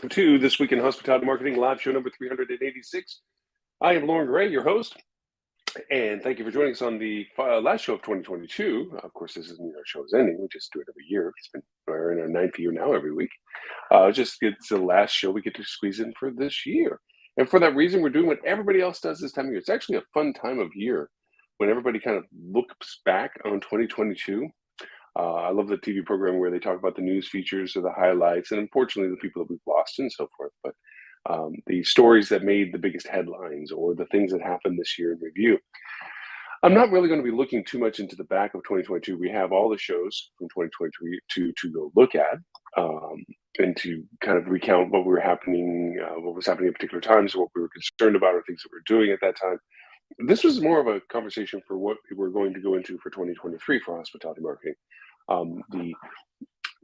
welcome to This Week in Hospitality Marketing, live show number 386. I am Lauren Gray, your host, and thank you for joining us on the last show of 2022. Of course, this isn't our show is ending. We just do it every year. We're in our ninth year now every week. It's the last show we get to squeeze in for this year. And for that reason, we're doing what everybody else does this time of year. It's actually a fun time of year when everybody kind of looks back on 2022. I love the TV program where they talk about the news features or the highlights, and unfortunately, the people that we've lost and so forth. But the stories that made the biggest headlines or the things that happened this year in review. I'm not really going to be looking too much into the back of 2022. We have all the shows from 2023 to go look at and to kind of recount what was happening at particular times, what we were concerned about, or things that we were doing at that time. This was more of a conversation for what we're going to go into for 2023 for hospitality marketing. The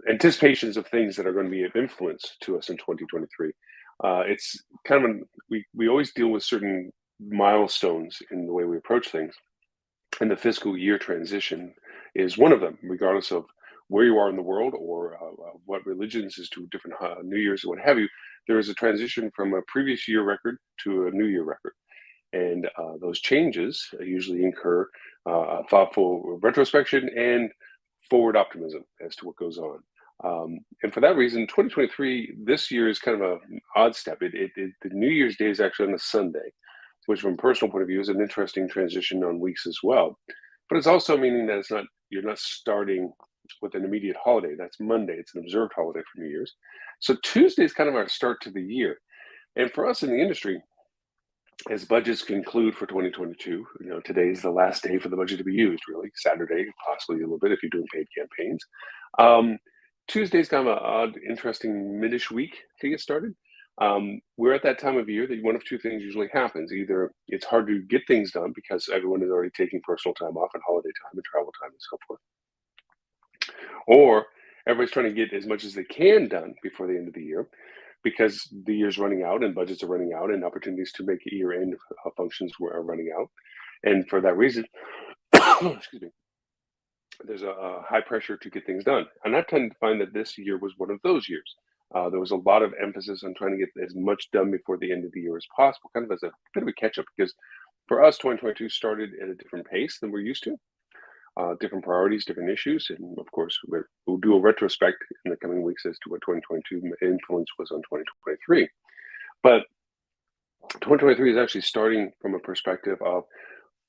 anticipations of things that are going to be of influence to us in 2023. It's kind of we always deal with certain milestones in the way we approach things, and the fiscal year transition is one of them, regardless of where you are in the world or what religions is to different New Year's or what have you. There is a transition from a previous year record to a new year record. And those changes usually incur a thoughtful retrospection and forward optimism as to what goes on. And for that reason, 2023, this year is kind of an odd step. The New Year's Day is actually on a Sunday, which from a personal point of view is an interesting transition on weeks as well. But it's also meaning that you're not starting with an immediate holiday. That's Monday. It's an observed holiday for New Year's. So Tuesday is kind of our start to the year. And for us in the industry, as budgets conclude for 2022, today is the last day for the budget to be used, really. Saturday, possibly a little bit if you're doing paid campaigns. Tuesday's kind of an odd, interesting mid-ish week to get started. We're at that time of year that one of two things usually happens. Either it's hard to get things done because everyone is already taking personal time off and holiday time and travel time and so forth. Or everybody's trying to get as much as they can done before the end of the year, because the year's running out and budgets are running out and opportunities to make year-end functions are running out. And for that reason, excuse me, there's a high pressure to get things done. And I tend to find that this year was one of those years. There was a lot of emphasis on trying to get as much done before the end of the year as possible, kind of as a bit of a catch-up, because for us, 2022 started at a different pace than we're used to. Different priorities, different issues, and of course, we'll do a retrospect in the coming weeks as to what 2022 influence was on 2023. But 2023 is actually starting from a perspective of,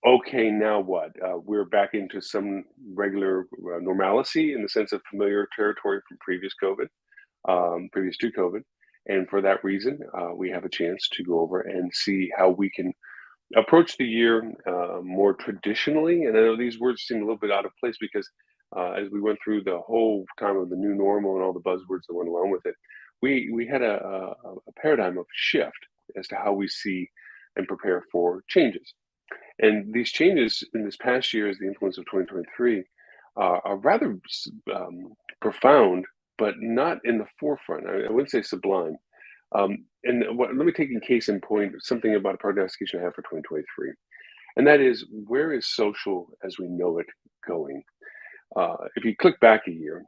okay, now what? We're back into some regular normalcy in the sense of familiar territory from previous to COVID. And for that reason, we have a chance to go over and see how we can approach the year more traditionally. And I know these words seem a little bit out of place because as we went through the whole time of the new normal and all the buzzwords that went along with it, we had a paradigm of shift as to how we see and prepare for changes. And these changes in this past year, as the influence of 2023, are rather profound, but not in the forefront. I wouldn't say sublime. Let me take in case in point something about a prognostication I have for 2023. And that is, where is social as we know it going? If you click back a year,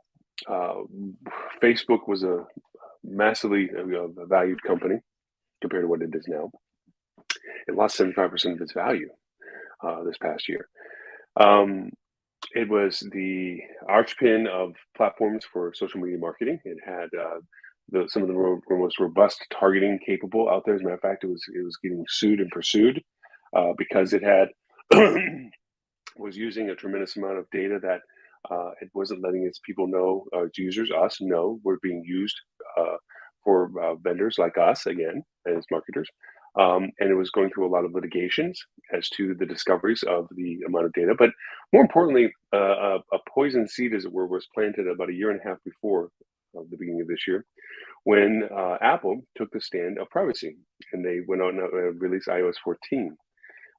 Facebook was a massively valued company compared to what it is now. It lost 75% of its value this past year. It was the archpin of platforms for social media marketing. It had some of the most robust targeting capable out there. As a matter of fact, it was getting sued and pursued because it had was using a tremendous amount of data that it wasn't letting its people know, its users, us, know were being used for vendors like us, again, as marketers. And it was going through a lot of litigations as to the discoveries of the amount of data. But more importantly, a poison seed, as it were, was planted about a year and a half before the beginning of this year, when Apple took the stand of privacy, and they went on and released iOS 14,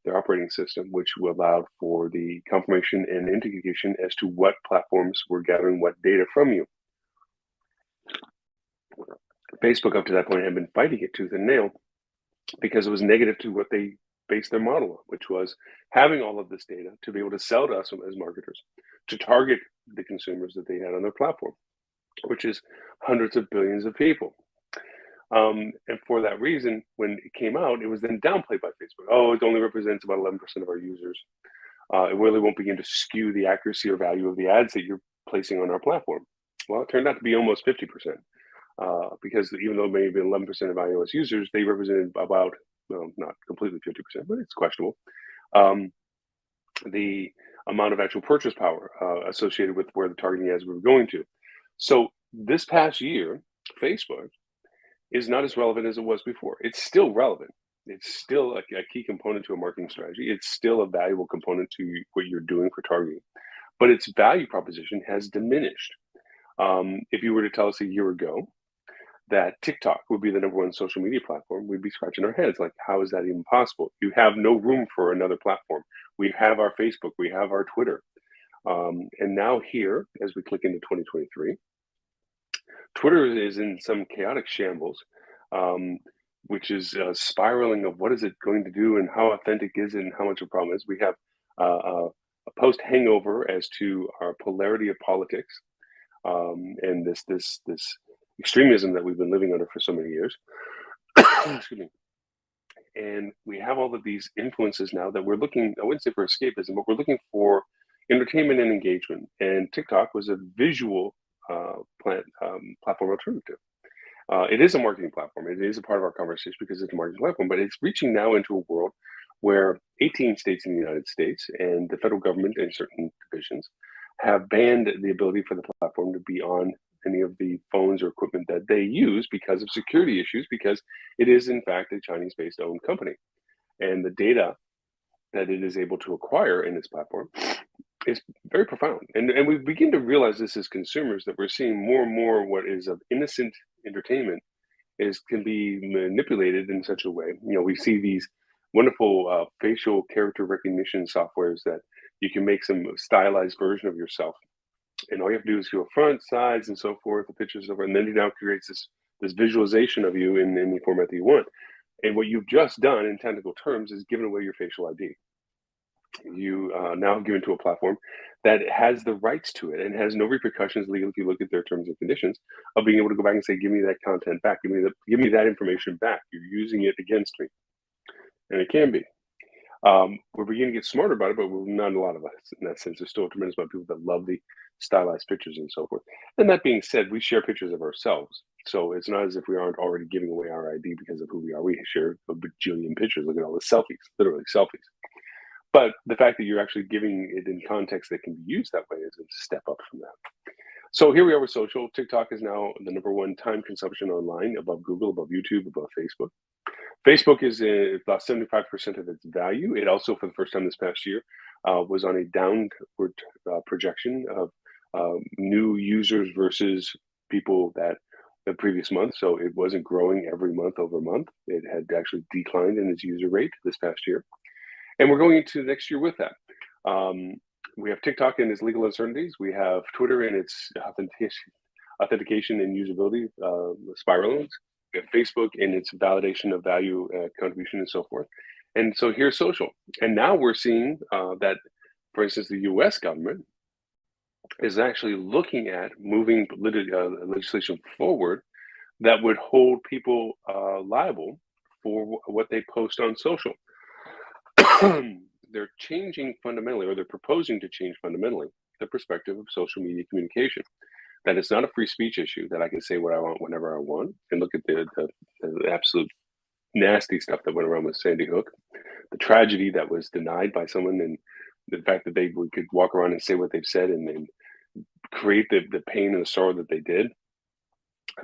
their operating system, which allowed for the confirmation and indication as to what platforms were gathering what data from you. Facebook, up to that point, had been fighting it tooth and nail because it was negative to what they based their model on, which was having all of this data to be able to sell to us as marketers, to target the consumers that they had on their platform, which is hundreds of billions of people. And for that reason, when it came out, it was then downplayed by Facebook. Oh, it only represents about 11% of our users. It really won't begin to skew the accuracy or value of the ads that you're placing on our platform. Well, it turned out to be almost 50%, because even though it may have been 11% of iOS users, they represented about, well, not completely 50%, but it's questionable, um, the amount of actual purchase power associated with where the targeting ads were going to. So this past year, Facebook is not as relevant as it was before. It's still relevant. It's still a key component to a marketing strategy. It's still a valuable component to what you're doing for targeting, but its value proposition has diminished. If you were to tell us a year ago that TikTok would be the number one social media platform, we'd be scratching our heads like, how is that even possible? You have no room for another platform. We have our Facebook, we have our Twitter. And now here, as we click into 2023, Twitter is in some chaotic shambles, um, which is spiraling of what is it going to do and how authentic is it and how much of a problem is. We have a post hangover as to our polarity of politics, and this extremism that we've been living under for so many years. Excuse me. And we have all of these influences now that we're looking, I wouldn't say for escapism, but we're looking for entertainment and engagement. And TikTok was a visual platform alternative. It is a marketing platform. It is a part of our conversation because it's a marketing platform, but it's reaching now into a world where 18 states in the United States and the federal government and certain divisions have banned the ability for the platform to be on any of the phones or equipment that they use because of security issues, because it is in fact a Chinese-based owned company. And the data that it is able to acquire in its platform is very profound. And we begin to realize this as consumers, that we're seeing more and more what is of innocent entertainment can be manipulated in such a way. We see these wonderful facial character recognition softwares that you can make some stylized version of yourself, and all you have to do is go front, sides, and so forth, the pictures over, and then it now creates this visualization of you in any format that you want. And what you've just done in technical terms is given away your facial ID. You now give it to a platform that has the rights to it and has no repercussions legally, if you look at their terms and conditions, of being able to go back and say, give me that content back, give me that information back. You're using it against me. And it can be. We're beginning to get smarter about it, but we're not a lot of us in that sense. There's still a tremendous amount of people that love the stylized pictures and so forth. And that being said, we share pictures of ourselves. So it's not as if we aren't already giving away our ID because of who we are. We share a bajillion pictures. Look at all the selfies, literally selfies. But the fact that you're actually giving it in context that can be used that way is a step up from that. So here we are with social. TikTok is now the number one time consumption online, above Google, above YouTube, above Facebook. Facebook is about 75% of its value. It also, for the first time this past year, was on a downward projection of new users versus people that the previous month. So it wasn't growing every month over month. It had actually declined in its user rate this past year. And we're going into next year with that. We have TikTok and its legal uncertainties. We have Twitter and its authentication and usability spiralings. We have Facebook and its validation of value, contribution, and so forth. And so here's social. And now we're seeing that, for instance, the US government is actually looking at moving legislation forward that would hold people liable for what they post on social. They're changing fundamentally, or they're proposing to change fundamentally, the perspective of social media communication. That it's not a free speech issue, that I can say what I want whenever I want. And look at the absolute nasty stuff that went around with Sandy Hook, the tragedy that was denied by someone, and the fact that they could walk around and say what they've said and create the pain and the sorrow that they did,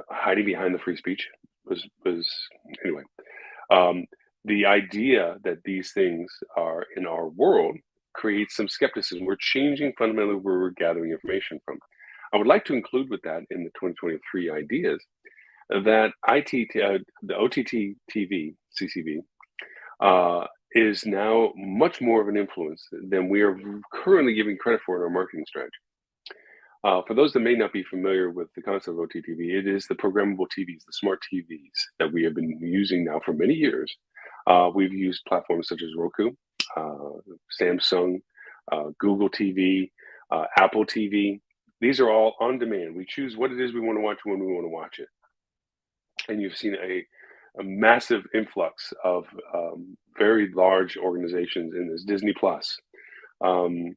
hiding behind the free speech was anyway. The idea that these things are in our world creates some skepticism. We're changing fundamentally where we're gathering information from. I would like to include with that in the 2023 ideas that the OTT TV, CCV, is now much more of an influence than we are currently giving credit for in our marketing strategy. For those that may not be familiar with the concept of OTT TV, it is the programmable TVs, the smart TVs that we have been using now for many years. We've used platforms such as Roku, Samsung, Google TV, Apple TV. These are all on demand. We choose what it is we want to watch when we want to watch it. and you've seen a massive influx of very large organizations in this. Disney Plus, um,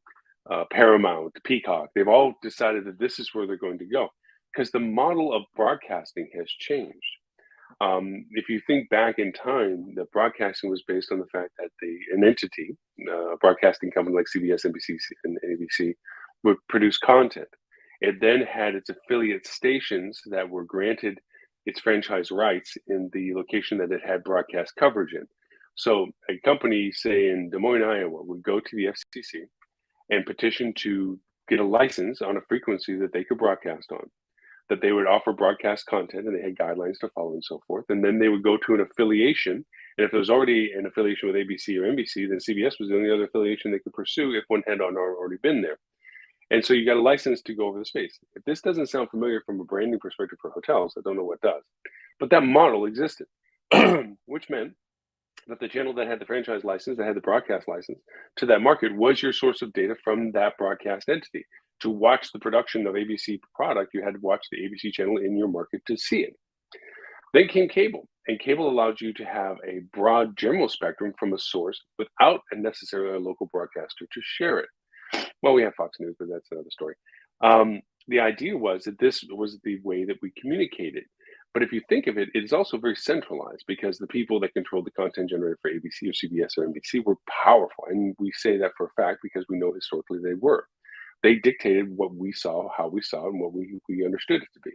Paramount, Peacock. They've all decided that this is where they're going to go because the model of broadcasting has changed. If you think back in time, the broadcasting was based on the fact that an entity, a broadcasting company like CBS, NBC, and ABC, would produce content. It then had its affiliate stations that were granted its franchise rights in the location that it had broadcast coverage in. So a company, say in Des Moines, Iowa, would go to the FCC and petition to get a license on a frequency that they could broadcast on, that they would offer broadcast content, and they had guidelines to follow and so forth. And then they would go to an affiliation. And if there was already an affiliation with ABC or NBC, then CBS was the only other affiliation they could pursue if one had already been there. And so you got a license to go over the space. If this doesn't sound familiar from a branding perspective for hotels, I don't know what does. But that model existed, which meant that the channel that had the franchise license, that had the broadcast license to that market, was your source of data from that broadcast entity. To watch the production of ABC product, you had to watch the ABC channel in your market to see it. Then came cable, and cable allowed you to have a broad general spectrum from a source without necessarily a local broadcaster to share it. Well, we have Fox News, but that's another story. The idea was that this was the way that we communicated. But if you think of it, it is also very centralized because the people that controlled the content generated for ABC or CBS or NBC were powerful. And we say that for a fact because we know historically they were. They dictated what we saw, how we saw it, and what we understood it to be.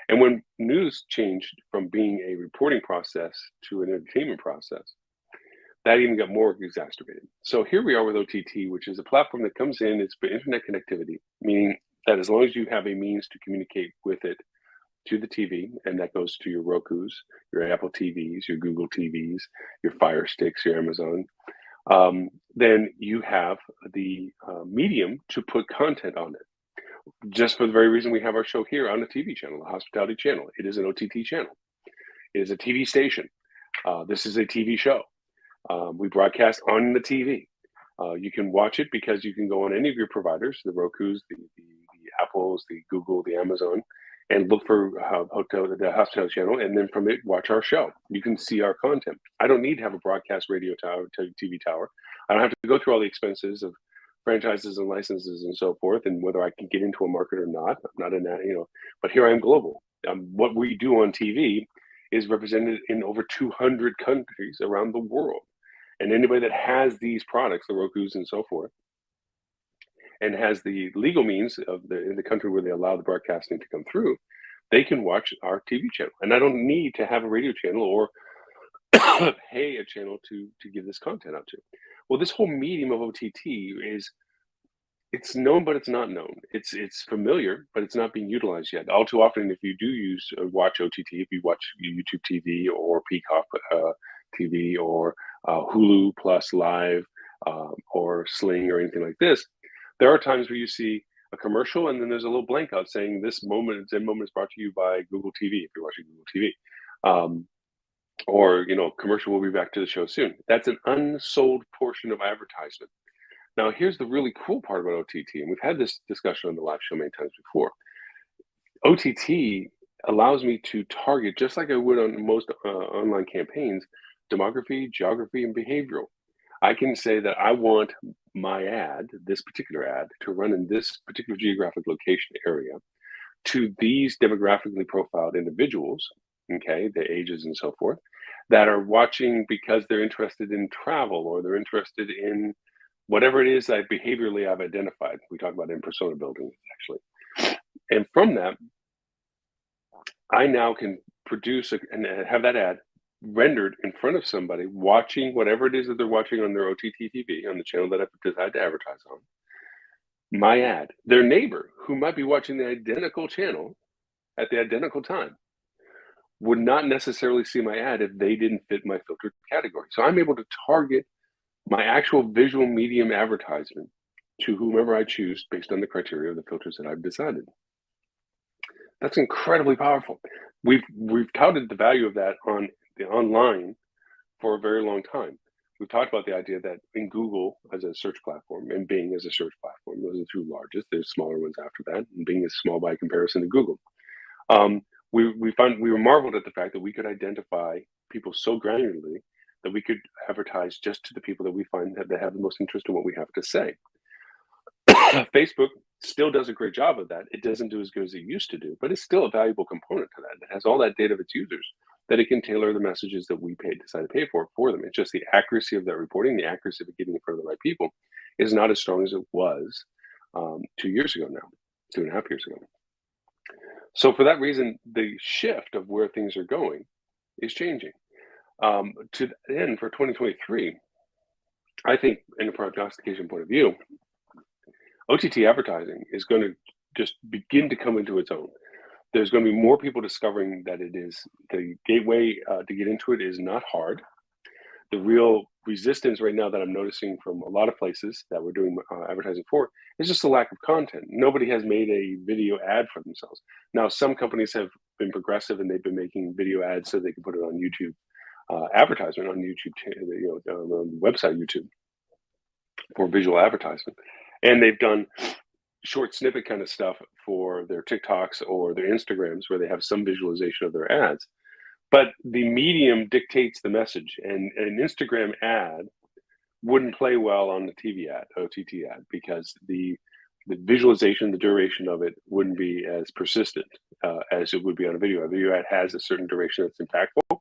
And when news changed from being a reporting process to an entertainment process, that even got more exacerbated. So here we are with OTT, which is a platform that comes in, it's for internet connectivity, meaning that as long as you have a means to communicate with it to the TV, and that goes to your Rokus, your Apple TVs, your Google TVs, your Fire Sticks, your Amazon, then you have the medium to put content on it. Just for the very reason we have our show here on a TV channel, a hospitality channel. It is an OTT channel. It is a TV station. This is a TV show. We broadcast on the TV. You can watch it because you can go on any of your providers, the Rokus, the Apples, the Google, the Amazon, and look for the hospitality channel, and then from it, watch our show. You can see our content. I don't need to have a broadcast radio tower, TV tower. I don't have to go through all the expenses of franchises and licenses and so forth, and whether I can get into a market or not. I'm not in that, but here I am global. What we do on TV is represented in over 200 countries around the world. And anybody that has these products, the Rokus and so forth, and has the legal means in the country where they allow the broadcasting to come through, they can watch our TV channel. And I don't need to have a radio channel or pay a channel to give this content out to. Well, this whole medium of OTT it's known, but it's not known. It's familiar, but it's not being utilized yet. All too often, if you do watch OTT, if you watch YouTube TV or Peacock TV or Hulu Plus Live or Sling or anything like this, there are times where you see a commercial and then there's a little blank out saying this moment is brought to you by Google TV if you're watching Google TV. Or commercial will be back to the show soon. That's an unsold portion of advertisement. Now, here's the really cool part about OTT, and we've had this discussion on the live show many times before. OTT allows me to target, just like I would on most online campaigns, demography, geography, and behavioral. I can say that I want my ad, this particular ad, to run in this particular geographic location area to these demographically profiled individuals, okay, the ages and so forth, that are watching because they're interested in travel or they're interested in whatever it is that behaviorally I've identified. We talk about in persona building, actually. And from that, I now can produce and have that ad rendered in front of somebody watching whatever it is that they're watching on their OTT TV, on the channel that I've decided to advertise on. My ad, their neighbor who might be watching the identical channel at the identical time would not necessarily see my ad if they didn't fit my filtered category. So I'm able to target my actual visual medium advertisement to whomever I choose based on the criteria of the filters that I've decided. That's incredibly powerful. We've touted the value of that on the online for a very long time. We've talked about the idea that in Google as a search platform and Bing as a search platform, those are the two largest. There's smaller ones after that, and Bing is small by comparison to Google. we were marveled at the fact that we could identify people so granularly that we could advertise just to the people that we find that have the most interest in what we have to say. Facebook still does a great job of that. It doesn't do as good as it used to do, but it's still a valuable component to that. It has all that data of its users that it can tailor the messages that we decide to pay for them. It's just the accuracy of that reporting, the accuracy of it getting in front of the right people, is not as strong as it was 2 years ago now, 2.5 years ago. So for that reason, the shift of where things are going is changing. To the end for 2023, I think, in a prognostication point of view, OTT advertising is going to just begin to come into its own. There's going to be more people discovering that it is the gateway to get into it is not hard. The real resistance right now that I'm noticing from a lot of places that we're doing advertising for is just a lack of content. Nobody has made a video ad for themselves. Now, some companies have been progressive and they've been making video ads so they can put it on YouTube, advertisement on YouTube, on the website YouTube for visual advertisement. And they've done short snippet kind of stuff for their TikToks or their Instagrams where they have some visualization of their ads. But the medium dictates the message, and an Instagram ad wouldn't play well on the TV ad, OTT ad, because the visualization, the duration of it wouldn't be as persistent as it would be on a video. A video ad has a certain duration that's impactful,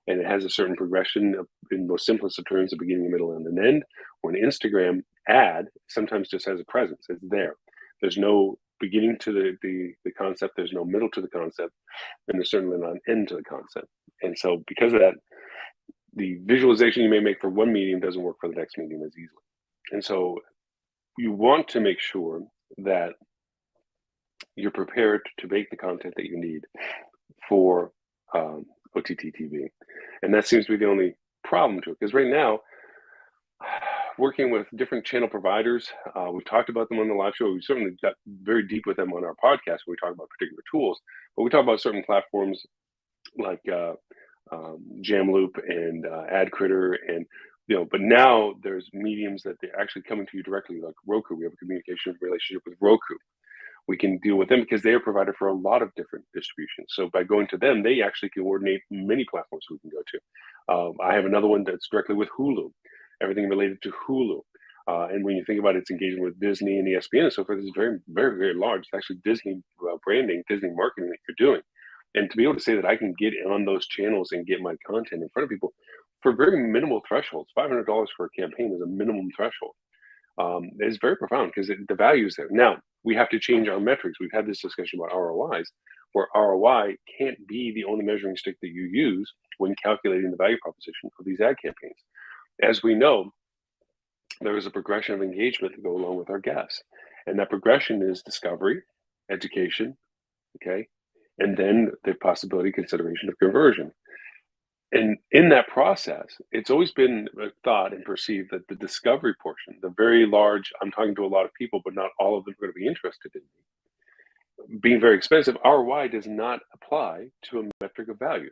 and it has a certain progression in most simplest of terms, the beginning, middle, and an end. Or an Instagram ad sometimes just has a presence. It's there. There's no beginning to the concept. There's no middle to the concept, and there's certainly not an end to the concept. And so because of that, the visualization you may make for one medium doesn't work for the next medium as easily. And so you want to make sure that you're prepared to make the content that you need for OTT TV. And that seems to be the only problem to it. Because right now, working with different channel providers, we've talked about them on the live show. We certainly got very deep with them on our podcast when we talk about particular tools. But we talk about certain platforms like Jamloop and AdCritter, and but now there's mediums that they're actually coming to you directly, like Roku. We have a communication relationship with Roku. We can deal with them because they are provided for a lot of different distributions. So by going to them, they actually coordinate many platforms we can go to. I have another one that's directly with Hulu, everything related to Hulu. And when you think about its engagement with Disney and ESPN and so forth, it's very, very, very large. It's actually Disney branding, Disney marketing that you're doing. And to be able to say that I can get on those channels and get my content in front of people for very minimal thresholds, $500 for a campaign is a minimum threshold. It's very profound because the value is there. Now, we have to change our metrics. We've had this discussion about ROIs, where ROI can't be the only measuring stick that you use when calculating the value proposition of these ad campaigns. As we know, there is a progression of engagement to go along with our guests. And that progression is discovery, education, okay? And then the possibility consideration of conversion. And in that process, it's always been thought and perceived that the discovery portion, the very large, I'm talking to a lot of people, but not all of them are going to be interested in me, being very expensive, ROI does not apply to a metric of value.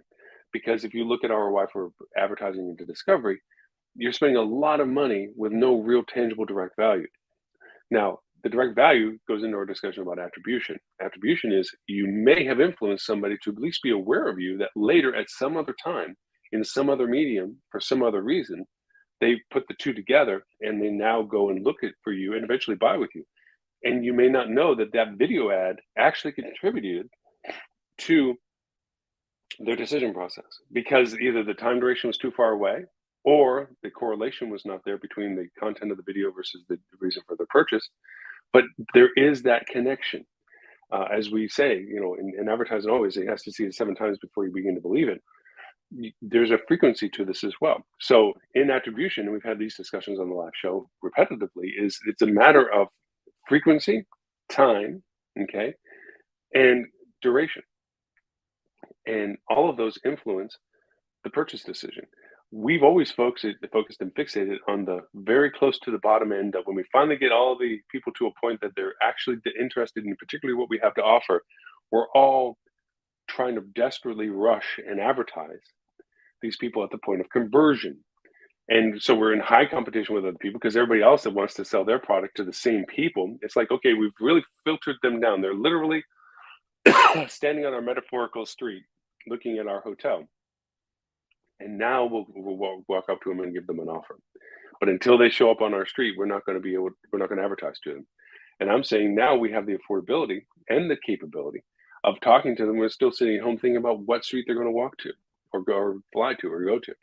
Because if you look at ROI for advertising into discovery, you're spending a lot of money with no real tangible direct value. Now, the direct value goes into our discussion about attribution. Attribution is you may have influenced somebody to at least be aware of you that later at some other time in some other medium for some other reason, they put the two together and they now go and look for you and eventually buy with you. And you may not know that that video ad actually contributed to their decision process because either the time duration was too far away or the correlation was not there between the content of the video versus the reason for the purchase. But there is that connection. As we say, in advertising always, it has to see it 7 times before you begin to believe it. There's a frequency to this as well. So in attribution, and we've had these discussions on the last show repetitively, it's a matter of frequency, time, okay, and duration. And all of those influence the purchase decision. We've always focused and fixated on the very close to the bottom end of when we finally get all the people to a point that they're actually interested in particularly what we have to offer. We're all trying to desperately rush and advertise these people at the point of conversion. And so we're in high competition with other people because everybody else that wants to sell their product to the same people, it's like, okay, we've really filtered them down. They're literally standing on our metaphorical street, looking at our hotel, and now we'll walk up to them and give them an offer. But until they show up on our street, we're not going to advertise to them. And I'm saying now we have the affordability and the capability of talking to them. We're still sitting at home thinking about what street they're going to walk to, or go, or fly to, or go to.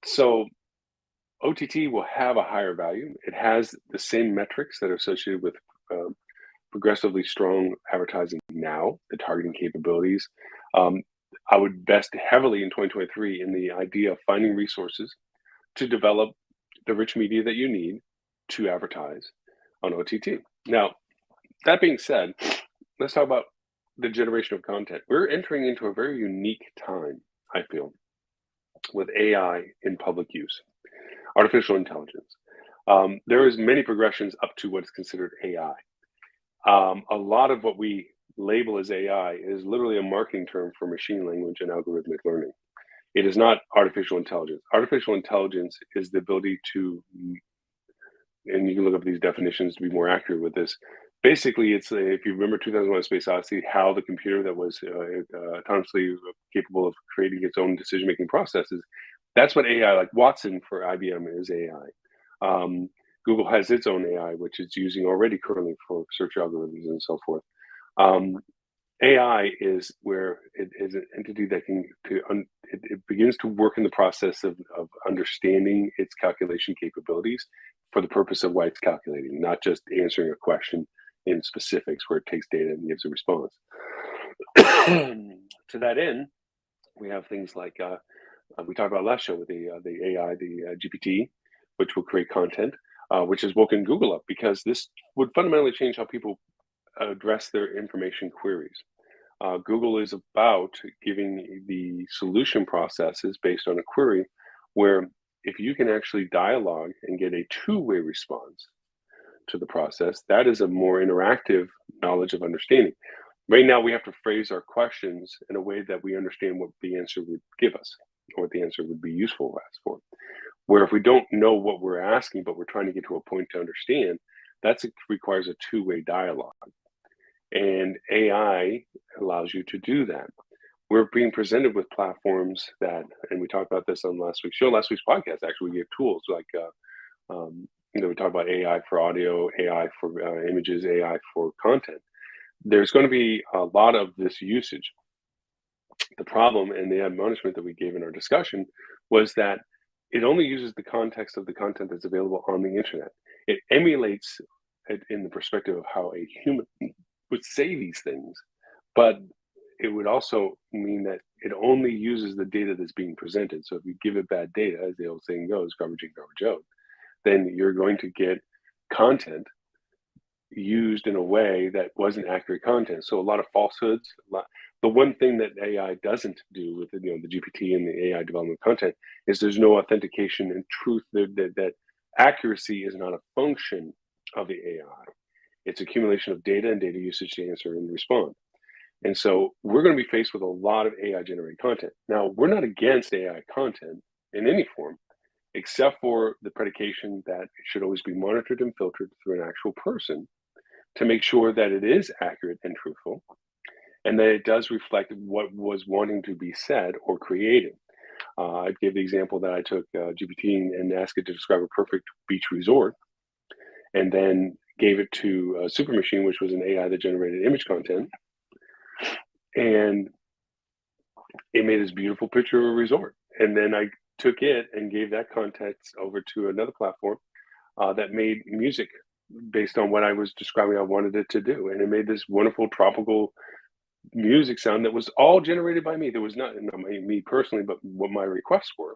So OTT will have a higher value. It has the same metrics that are associated with progressively strong advertising now, the targeting capabilities. Um, I would invest heavily in 2023 in the idea of finding resources to develop the rich media that you need to advertise on OTT. Now, that being said, let's talk about the generation of content. We're entering into a very unique time, I feel, with AI in public use, artificial intelligence. There is many progressions up to what is considered AI. A lot of what we label as AI is literally a marketing term for machine language and algorithmic learning. It is not artificial intelligence. Artificial intelligence is the ability to, and you can look up these definitions to be more accurate with this. Basically, it's if you remember 2001: Space Odyssey, how the computer that was autonomously capable of creating its own decision-making processes. That's what AI, like Watson for IBM, is AI. Google has its own AI, which it's using already currently for search algorithms and so forth. AI is where it is an entity that it begins to work in the process of understanding its calculation capabilities for the purpose of why it's calculating, not just answering a question in specifics where it takes data and gives a response. To that end, we have things like we talked about last show with the AI, the GPT, which will create content, which has woken Google up because this would fundamentally change how people address their information queries. Google is about giving the solution processes based on a query where if you can actually dialogue and get a two-way response to the process, that is a more interactive knowledge of understanding. Right now, we have to phrase our questions in a way that we understand what the answer would give us or what the answer would be useful to ask for. Where if we don't know what we're asking, but we're trying to get to a point to understand, that requires a two-way dialogue. And AI allows you to do that. We're being presented with platforms that, and we talked about this on last week's podcast. Actually, we gave tools like, we talk about AI for audio, AI for images, AI for content. There's going to be a lot of this usage. The problem and the admonishment that we gave in our discussion was that it only uses the context of the content that's available on the internet. It emulates it in the perspective of how a human would say these things, but it would also mean that it only uses the data that's being presented. So if you give it bad data, as the old saying goes, garbage in, garbage out, then you're going to get content used in a way that wasn't accurate content. So a lot of falsehoods. The one thing that AI doesn't do with the GPT and the AI development content is there's no authentication and truth. That accuracy is not a function of the AI. It's accumulation of data and data usage to answer and respond. And so we're going to be faced with a lot of AI generated content. Now, we're not against AI content in any form, except for the predication that it should always be monitored and filtered through an actual person to make sure that it is accurate and truthful, and that it does reflect what was wanting to be said or created. I gave the example that I took GPT and asked it to describe a perfect beach resort, and then gave it to a super machine, which was an AI that generated image content, and it made this beautiful picture of a resort. And then I took it and gave that context over to another platform that made music based on what I was describing I wanted it to do. And it made this wonderful tropical music sound that was all generated by me. There was not me personally, but what my requests were.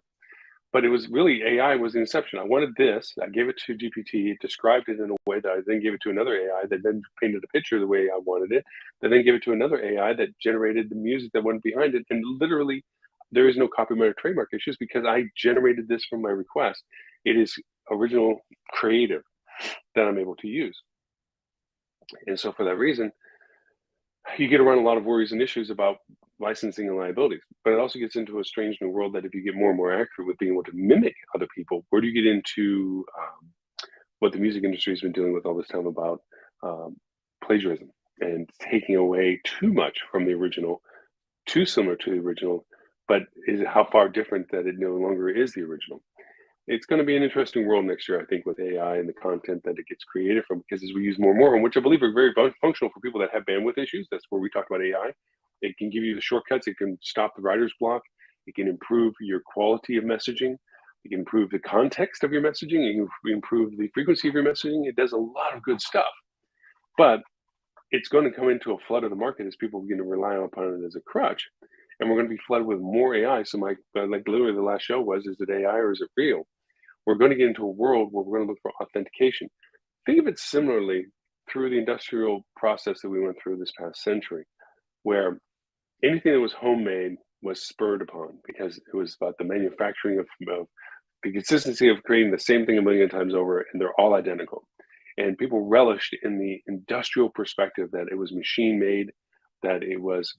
But it was really AI was the inception. I wanted this. I gave it to GPT. It described it in a way that I then gave it to another AI that then painted a picture the way I wanted it. That then gave it to another AI that generated the music that went behind it. And literally, there is no copyright or trademark issues because I generated this from my request. It is original creative that I'm able to use. And so for that reason, you get around a lot of worries and issues about licensing and liabilities, but it also gets into a strange new world that if you get more and more accurate with being able to mimic other people, where do you get into what the music industry has been dealing with all this time about plagiarism and taking away too much from the original, too similar to the original, but is how far different that it no longer is the original. It's going to be an interesting world next year, I think, with AI and the content that it gets created from, because as we use more and more, and which I believe are very functional for people that have bandwidth issues, that's where we talk about AI. It can give you the shortcuts, it can stop the writer's block, it can improve your quality of messaging, it can improve the context of your messaging, it can improve the frequency of your messaging. It does a lot of good stuff. But it's going to come into a flood of the market as people begin to rely upon it as a crutch. And we're going to be flooded with more AI. So my like literally the last show was, is it AI or is it real? We're going to get into a world where we're going to look for authentication. Think of it similarly through the industrial process that we went through this past century, where anything that was homemade was spurred upon because it was about the manufacturing of the consistency of creating the same thing a million times over, and they're all identical. And people relished in the industrial perspective that it was machine made, that it was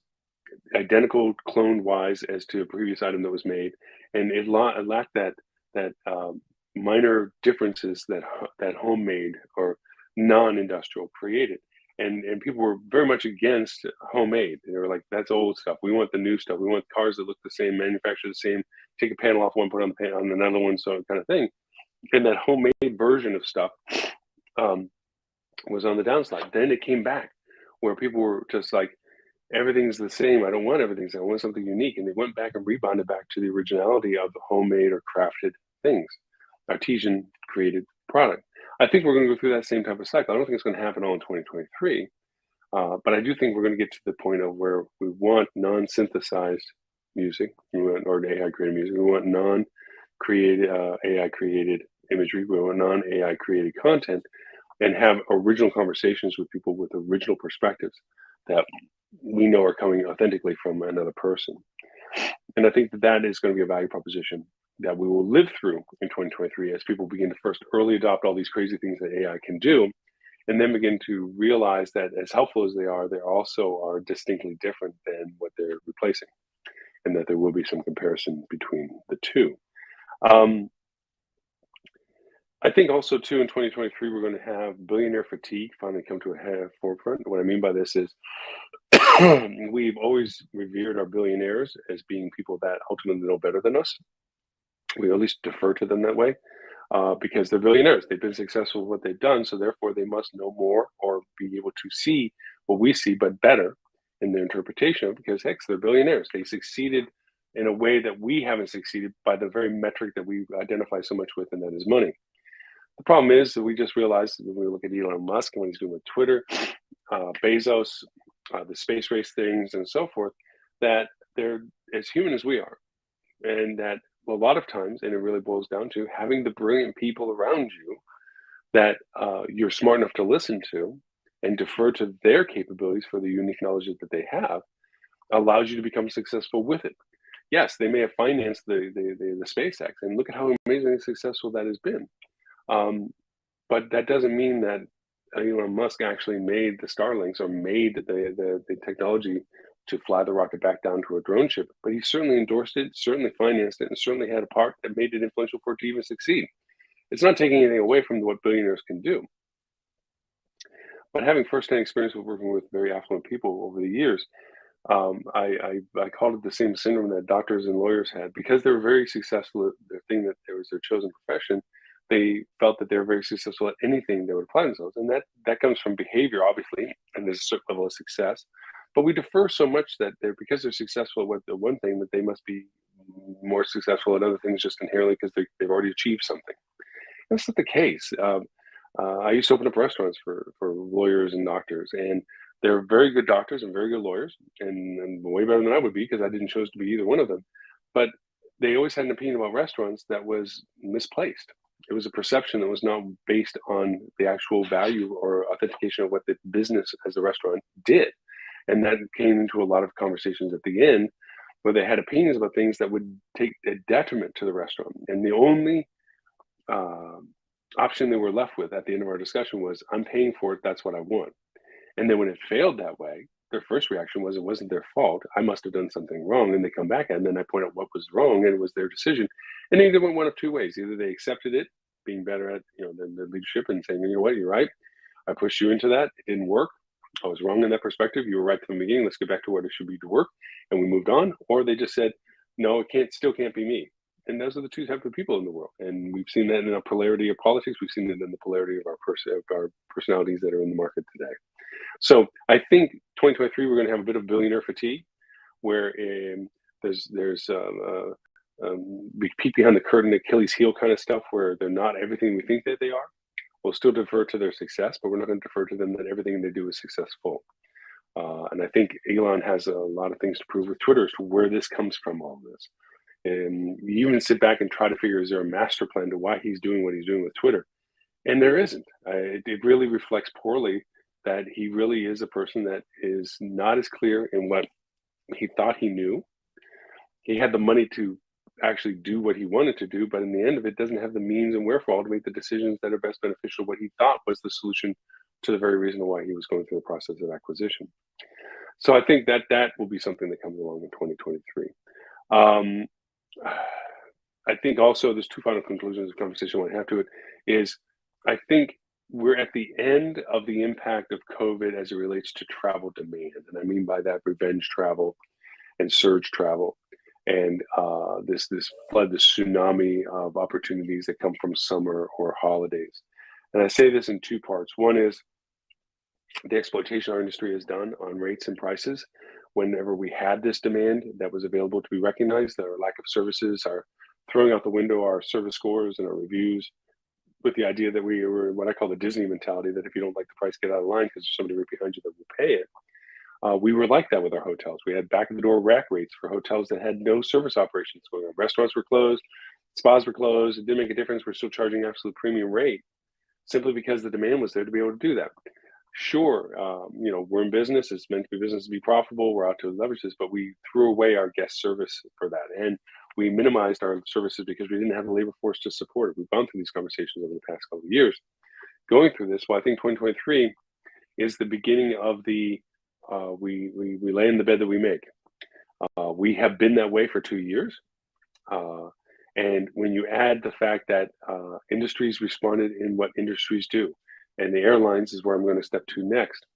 identical clone wise as to a previous item that was made, and it lacked that minor differences that homemade or non-industrial created. And people were very much against homemade. They were like, "That's old stuff. We want the new stuff. We want cars that look the same, manufactured the same. Take a panel off one, put on the panel on another one, so kind of thing." And that homemade version of stuff um, was on the downslide. Then it came back, where people were just like, everything's the same. I don't want everything. I want something unique. And they went back and rebounded back to the originality of the homemade or crafted things, artisan created product. I think we're going to go through that same type of cycle. I don't think it's going to happen all in 2023, but I do think we're going to get to the point of where we want non-synthesized music, or AI created music. We want non-created AI created imagery. We want non-AI created content, and have original conversations with people with original perspectives that we know are coming authentically from another person. And I think that is going to be a value proposition that we will live through in 2023 as people begin to first early adopt all these crazy things that AI can do, and then begin to realize that as helpful as they also are distinctly different than what they're replacing, and that there will be some comparison between the two. Um, I think also too in 2023 we're going to have billionaire fatigue finally come to a forefront. What I mean by this is we've always revered our billionaires as being people that ultimately know better than us. We at least defer to them that way because they're billionaires. They've been successful with what they've done, so therefore they must know more or be able to see what we see, but better in their interpretation. Because heck, they're billionaires. They succeeded in a way that we haven't succeeded by the very metric that we identify so much with, and that is money. The problem is that we just realized when we look at Elon Musk and what he's doing with Twitter, Bezos, the space race things, and so forth, that they're as human as we are. And that a lot of times, and it really boils down to having the brilliant people around you that you're smart enough to listen to and defer to their capabilities for the unique knowledge that they have, allows you to become successful with it. Yes, they may have financed the SpaceX, and look at how amazingly successful that has been. But that doesn't mean that Elon Musk actually made the Starlinks or made the technology to fly the rocket back down to a drone ship. But he certainly endorsed it, certainly financed it, and certainly had a part that made it influential for it to even succeed. It's not taking anything away from what billionaires can do. But having firsthand experience with working with very affluent people over the years, I called it the same syndrome that doctors and lawyers had. Because they were very successful at the thing that was their chosen profession, they felt that they were very successful at anything they would apply themselves. And that comes from behavior, obviously, and there's a certain level of success. But we defer so much that because they're successful at the one thing, that they must be more successful at other things just inherently because they've already achieved something. That's not the case. I used to open up restaurants for lawyers and doctors, and they're very good doctors and very good lawyers, and way better than I would be because I didn't choose to be either one of them. But they always had an opinion about restaurants that was misplaced. It was a perception that was not based on the actual value or authentication of what the business as a restaurant did. And that came into a lot of conversations at the end where they had opinions about things that would take a detriment to the restaurant. And the only uh, option they were left with at the end of our discussion was, I'm paying for it, that's what I want. And then when it failed that way, their first reaction was it wasn't their fault. I must have done something wrong. And they come back and then I point out what was wrong, and it was their decision. And they either went one of two ways. Either they accepted it, being better at the leadership and saying, you know what, you're right. I pushed you into that. It didn't work. I was wrong in that perspective. You were right from the beginning. Let's get back to what it should be to work. And we moved on. Or they just said, no, still can't be me. And those are the two types of people in the world. And we've seen that in our polarity of politics. We've seen it in the polarity of our personalities that are in the market today. So I think 2023, we're going to have a bit of billionaire fatigue where we peek behind the curtain, Achilles heel kind of stuff, where they're not everything we think that they are. We'll still defer to their success, but we're not going to defer to them that everything they do is successful. And I think Elon has a lot of things to prove with Twitter as to where this comes from, all this. And you even sit back and try to figure, is there a master plan to why he's doing what he's doing with Twitter? And there isn't. It really reflects poorly that he really is a person that is not as clear in what he thought he knew. He had the money to actually do what he wanted to do, but in the end of it, doesn't have the means and wherewithal to make the decisions that are best beneficial to what he thought was the solution to the very reason why he was going through the process of acquisition. So I think that will be something that comes along in 2023. I think also there's two final conclusions of the conversation I want to have to it is I think we're at the end of the impact of COVID as it relates to travel demand. And I mean by that revenge travel and surge travel and this flood, this tsunami of opportunities that come from summer or holidays. And I say this in two parts. One is the exploitation our industry has done on rates and prices. Whenever we had this demand that was available to be recognized, our lack of services are throwing out the window our service scores and our reviews with the idea that we were what I call the Disney mentality, that if you don't like the price, get out of line because there's somebody right behind you that will pay it. We were like that with our hotels. We had back of the door rack rates for hotels that had no service operations going on. Restaurants were closed, spas were closed. It didn't make a difference. We're still charging absolute premium rate simply because the demand was there to be able to do that. Sure, we're in business. It's meant to be business to be profitable. We're out to leverage this, but we threw away our guest service for that. And we minimized our services because we didn't have the labor force to support it. We've gone through these conversations over the past couple of years. Going through this, well, I think 2023 is the beginning of the we lay in the bed that we make. We have been that way for 2 years. And when you add the fact that industries responded in what industries do, and the airlines is where I'm going to step to next,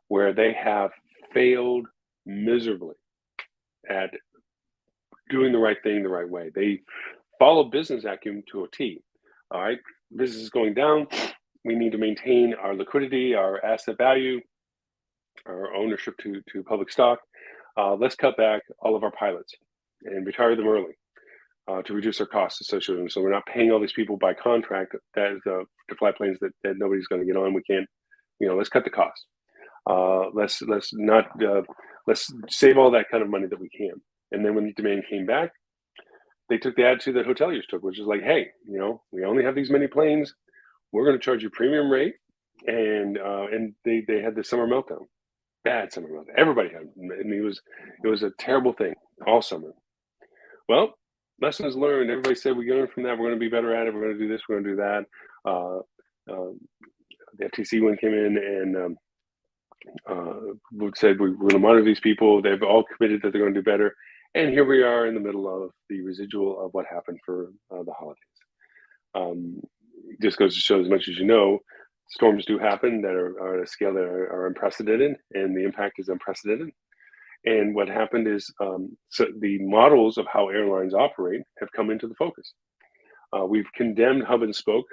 where they have failed miserably at doing the right thing the right way. They follow business acumen to a T. All right, business is going down. We need to maintain our liquidity, our asset value, our ownership to public stock. Let's cut back all of our pilots and retire them early to reduce our costs associated with them. So we're not paying all these people by contract to fly planes that nobody's going to get on. We can't, let's cut the cost. Let's save all that kind of money that we can. And then when the demand came back, they took the attitude that hoteliers took, which is like, hey, we only have these many planes. We're going to charge you premium rate. And they had the summer meltdown. Bad summer meltdown. Everybody had it. I mean, it was a terrible thing all summer. Well, lessons learned. Everybody said we learn from that. We're going to be better at it. We're going to do this. We're going to do that. The FTC one came in and said we're going to monitor these people. They've all committed that they're going to do better. And here we are in the middle of the residual of what happened for the holidays. Just goes to show, as much as you know, storms do happen that are at a scale that are unprecedented, and the impact is unprecedented. And what happened is so the models of how airlines operate have come into the focus. We've condemned hub and spoke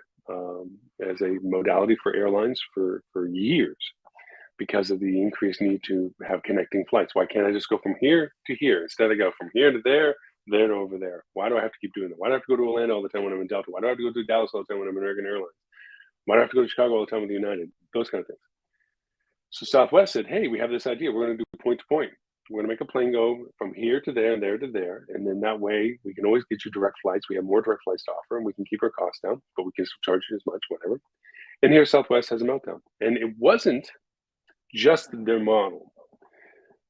as a modality for airlines for years because of the increased need to have connecting flights. Why can't I just go from here to here? Instead, I go from here to there to over there. Why do I have to keep doing that? Why do I have to go to Orlando all the time when I'm in Delta? Why do I have to go to Dallas all the time when I'm in American Airlines? Why do I have to go to Chicago all the time with United? Those kind of things. So Southwest said, hey, we have this idea. We're going to do point to point. We're going to make a plane go from here to there and there to there. And then that way we can always get you direct flights. We have more direct flights to offer and we can keep our costs down, but we can still charge you as much, whatever. And here Southwest has a meltdown. And it wasn't just their model.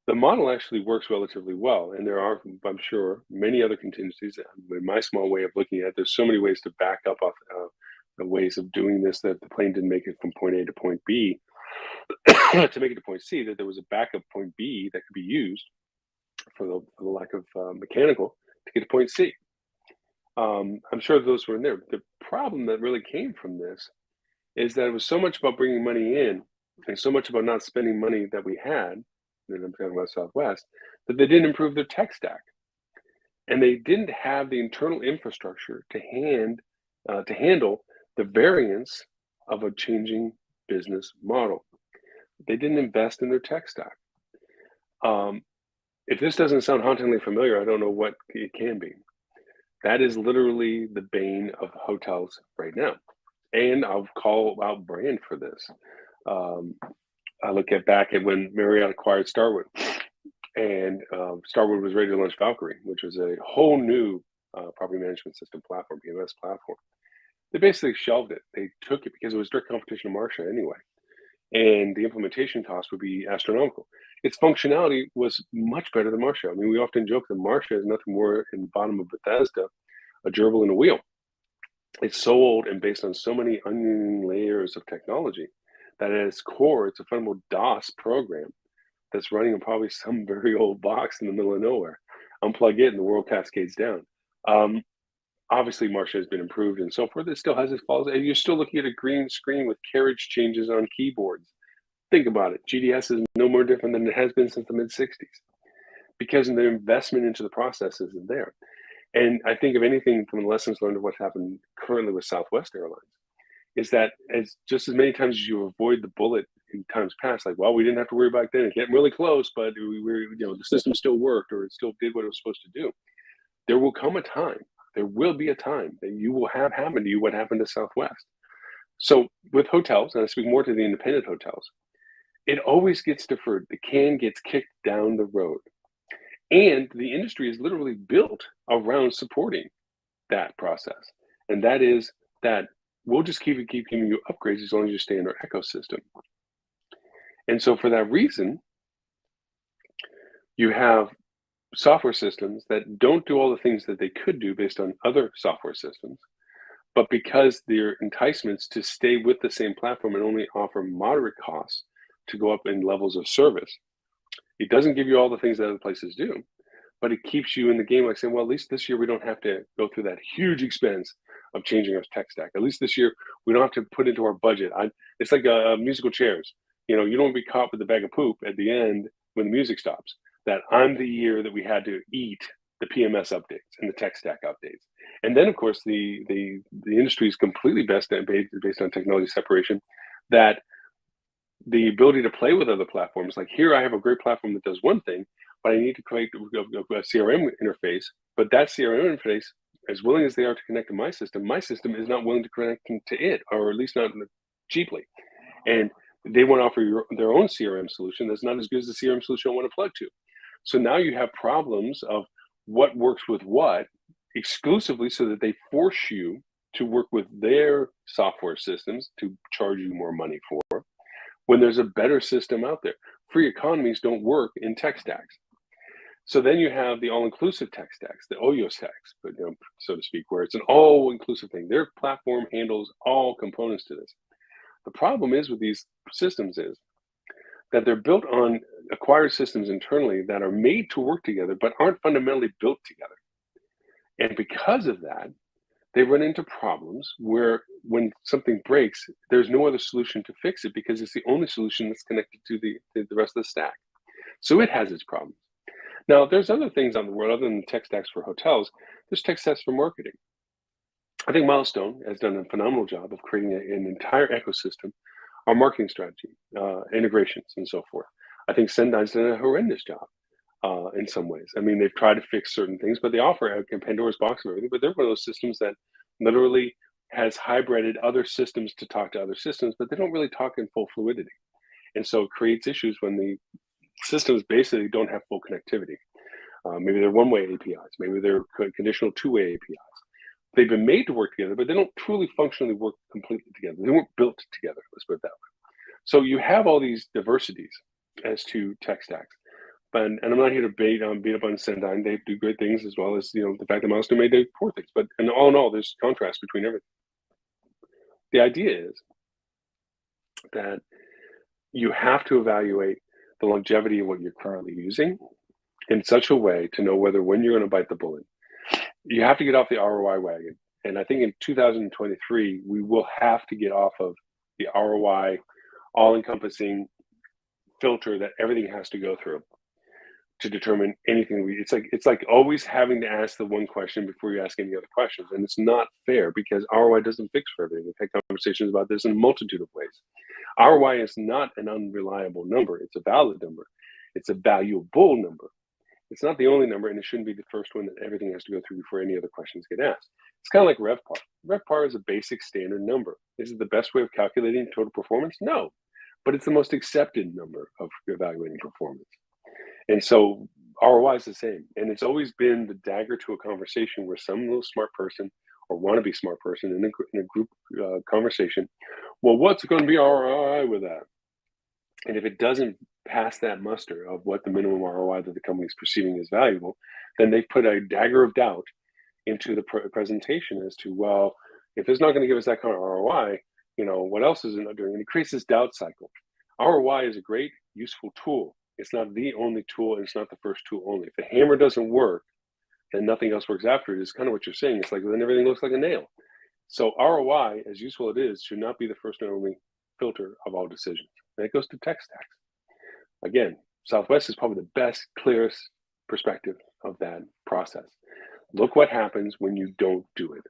The model actually works relatively well. And there are, I'm sure, many other contingencies. In my small way of looking at it, there's so many ways to back up off the ways of doing this, that the plane didn't make it from point A to point B to make it to point C, that there was a backup point B that could be used for the lack of mechanical to get to point C. I'm sure those were in there. The problem that really came from this is that it was so much about bringing money in and so much about not spending money that we had, and I'm talking about Southwest, that they didn't improve their tech stack, and they didn't have the internal infrastructure to handle the variance of a changing business model. They didn't invest in their tech stack. Um, if this doesn't sound hauntingly familiar, I don't know what it can be. That is literally the bane of hotels right now. And I'll call out brand for this. Um, I look at back at when Marriott acquired Starwood, and Starwood was ready to launch Valkyrie, which was a whole new property management system platform, PMS platform. They basically shelved it. They took it because it was direct competition to Marsha anyway, and the implementation cost would be astronomical. Its functionality was much better than Marsha. I mean, we often joke that Marsha is nothing more in the bottom of Bethesda, a gerbil and a wheel. It's so old and based on so many onion layers of technology that at its core, it's a fundamental DOS program that's running in probably some very old box in the middle of nowhere. Unplug it and the world cascades down. Um, Obviously, Marsha has been improved and so forth. It still has its flaws. And you're still looking at a green screen with carriage changes on keyboards. Think about it. GDS is no more different than it has been since the mid 60s because the investment into the process isn't there. And I think, if anything, from the lessons learned of what's happened currently with Southwest Airlines, is that as just as many times as you avoid the bullet in times past, like, well, we didn't have to worry back then. It getting really close, but we were, the system still worked or it still did what it was supposed to do. There will come a time, there will be a time that you will have happen to you what happened to Southwest. So with hotels, and I speak more to the independent hotels, it always gets deferred. The can gets kicked down the road. And the industry is literally built around supporting that process. And that is that we'll just keep giving you upgrades as long as you stay in our ecosystem. And so for that reason, you have software systems that don't do all the things that they could do based on other software systems, but because their enticements to stay with the same platform and only offer moderate costs to go up in levels of service, it doesn't give you all the things that other places do, but it keeps you in the game, like saying, well, at least this year we don't have to go through that huge expense of changing our tech stack. At least this year we don't have to put into our budget. It's like musical chairs. You don't want to be caught with a bag of poop at the end when the music stops. That I'm the year that we had to eat the PMS updates and the tech stack updates. And then, of course, the industry is completely based on technology separation. That the ability to play with other platforms, like here, I have a great platform that does one thing, but I need to create a CRM interface. But that CRM interface, as willing as they are to connect to my system is not willing to connect to it, or at least not cheaply. And they want to offer their own CRM solution that's not as good as the CRM solution I want to plug to. So now you have problems of what works with what exclusively, so that they force you to work with their software systems to charge you more money for, when there's a better system out there. Free economies don't work in tech stacks. So then you have the all-inclusive tech stacks, the OYO stacks, but so to speak, where it's an all-inclusive thing. Their platform handles all components to this. The problem is with these systems is that they're built on acquired systems internally that are made to work together, but aren't fundamentally built together. And because of that, they run into problems where when something breaks, there's no other solution to fix it because it's the only solution that's connected to the rest of the stack. So it has its problems. Now, there's other things on the world other than tech stacks for hotels. There's tech stacks for marketing. I think Milestone has done a phenomenal job of creating an entire ecosystem, our marketing strategy, integrations, and so forth. I think Sendyne's done a horrendous job in some ways. I mean, they've tried to fix certain things, but they offer a Pandora's box of everything. But they're one of those systems that literally has hybrided other systems to talk to other systems, but they don't really talk in full fluidity. And so it creates issues when the systems basically don't have full connectivity. Maybe they're one-way APIs. Maybe they're conditional two-way APIs. They've been made to work together, but they don't truly functionally work completely together. They weren't built together, let's put it that way. So you have all these diversities as to tech stacks. And I'm not here to beat up on Sendyne. They do great things, as well as the fact that Milestone made poor things. But all in all, there's contrast between everything. The idea is that you have to evaluate the longevity of what you're currently using in such a way to know whether when you're going to bite the bullet. You have to get off the ROI wagon. And I think in 2023, we will have to get off of the ROI all-encompassing filter that everything has to go through to determine anything. It's like always having to ask the one question before you ask any other questions, and it's not fair because ROI doesn't fix for everything. We've had conversations about this in a multitude of ways. ROI is not an unreliable number. It's a valid number. It's a valuable number. It's not the only number, and it shouldn't be the first one that everything has to go through before any other questions get asked. It's kind of like RevPAR. RevPAR is a basic standard number. Is it the best way of calculating total performance? No, but it's the most accepted number of evaluating performance. And so ROI is the same. And it's always been the dagger to a conversation where some little smart person or wannabe smart person in a group conversation, well, what's going to be ROI with that? And if it doesn't pass that muster of what the minimum ROI that the company is perceiving as valuable, then they've put a dagger of doubt into the presentation as to, well, if it's not going to give us that kind of ROI, what else is it not doing? And it creates this doubt cycle. ROI is a great, useful tool. It's not the only tool, and it's not the first tool only. If the hammer doesn't work, then nothing else works after it. Is kind of what you're saying. It's like then everything looks like a nail. So ROI, as useful it is, should not be the first and only filter of all decisions. And it goes to tech stacks. Again, Southwest is probably the best, clearest perspective of that process. Look what happens when you don't do it,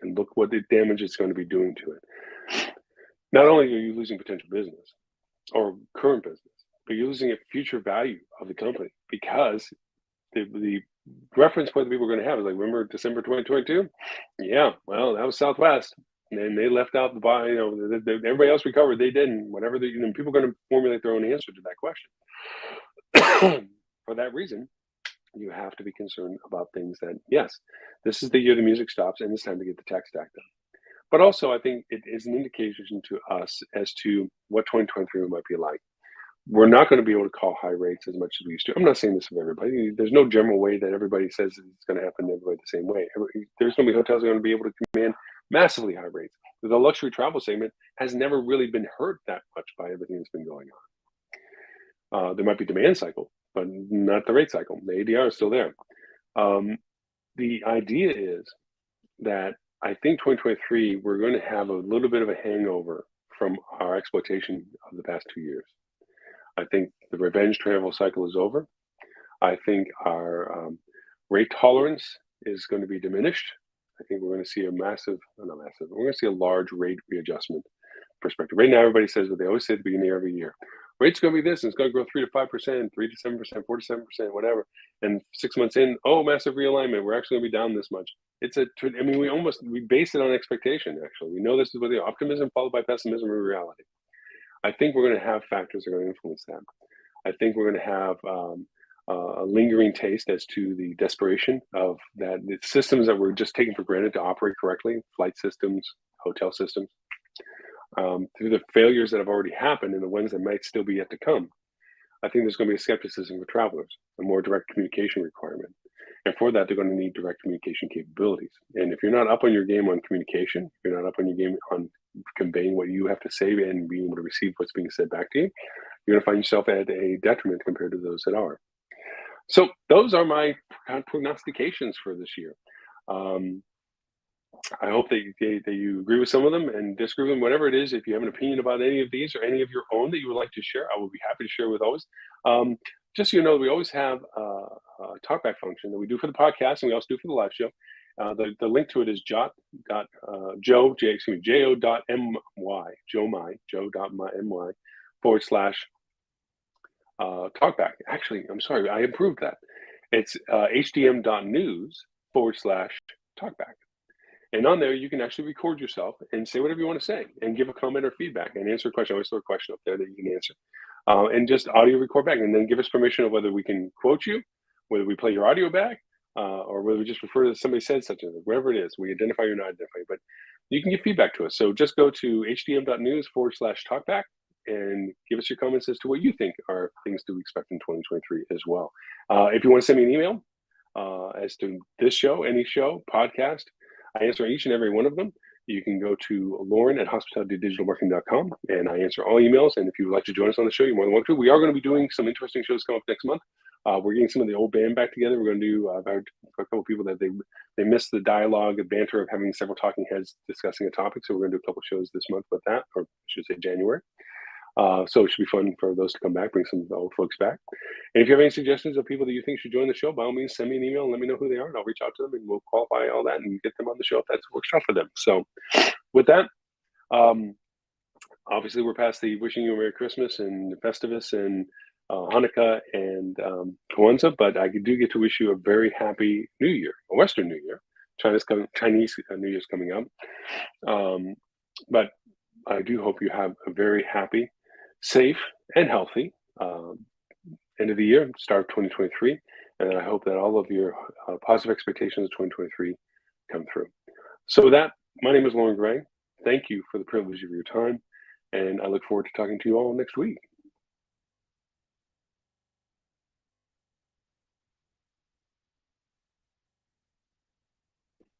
and look what the damage it's going to be doing to it. Not only are you losing potential business or current business, but you're losing a future value of the company because the reference point that people are going to have is like, remember December 2022? Yeah, well, that was Southwest. And they left out the buy, everybody else recovered, they didn't. Whatever, people are going to formulate their own answer to that question. For that reason, you have to be concerned about things that, yes, this is the year the music stops and it's time to get the tech stack done. But also, I think it is an indication to us as to what 2023 might be like. We're not going to be able to call high rates as much as we used to. I'm not saying this of everybody. There's no general way that everybody says it's going to happen to everybody the same way. There's going to be hotels that are going to be able to command massively high rates. The luxury travel segment has never really been hurt that much by everything that's been going on. There might be demand cycle, but not the rate cycle. The ADR is still there. The idea is that I think 2023, we're going to have a little bit of a hangover from our exploitation of the past 2 years. I think the revenge travel cycle is over. I think our rate tolerance is going to be diminished. I think we're going to see we're going to see a large rate readjustment perspective. Right now, everybody says what they always say at the beginning of every year. Rate's going to be this, and it's going to grow 3 to 5%, 3 to 7%, 4 to 7%, whatever. And 6 months in, massive realignment. We're actually going to be down this much. We base it on expectation, actually. We know this is what the optimism followed by pessimism or reality. I think we're going to have factors that are going to influence that. I think we're going to have a lingering taste as to the desperation of that. The systems that we're just taking for granted to operate correctly, flight systems, hotel systems, through the failures that have already happened and the ones that might still be yet to come. I think there's going to be a skepticism for travelers, a more direct communication requirement. And for that, they're going to need direct communication capabilities. And if you're not up on your game on communication, if you're not up on your game on conveying what you have to say and being able to receive what's being said back to you, you're going to find yourself at a detriment compared to those that are. So those are my prognostications for this year. I hope that you agree with some of them and disagree with them, whatever it is. If you have an opinion about any of these or any of your own that you would like to share, I will be happy to share with always. Just so you know, we always have a talkback function that we do for the podcast, and we also do for the live show. The link to it is jo.my, /talkback. Actually, I'm sorry, I improved that. It's hdm.news/talkback. And on there, you can actually record yourself and say whatever you want to say and give a comment or feedback and answer a question. I always throw a question up there that you can answer. And just audio record back and then give us permission of whether we can quote you, whether we play your audio back, or whether we just refer to somebody said such as whatever it is. We identify or not identify, but you can give feedback to us. So just go to hdm.news/talkback and give us your comments as to what you think are things to expect in 2023 as well. If you want to send me an email as to this show, any show, podcast, I answer each and every one of them. You can go to Lauren@hospitalitydigitalmarketing.com, and I answer all emails. And if you would like to join us on the show, you're more than welcome to. We are going to be doing some interesting shows coming up next month. We're getting some of the old band back together. We're going to do a couple of people that they missed the dialogue, the banter of having several talking heads discussing a topic. So we're going to do a couple of shows this month with that, or I should say January. So it should be fun for those to come back, bring some old folks back. And if you have any suggestions of people that you think should join the show, by all means, send me an email and let me know who they are, and I'll reach out to them and we'll qualify all that and get them on the show if that works out for them. So with that, um, obviously we're past the wishing you a Merry Christmas and Festivus and Hanukkah and Kwanzaa, but I do get to wish you a very happy New Year, a Western New Year. Chinese New Year's coming up. But I do hope you have a very happy, safe, and healthy end of the year, start of 2023. And I hope that all of your positive expectations of 2023 come through. So with that, my name is Lauren Gray. Thank you for the privilege of your time. And I look forward to talking to you all next week.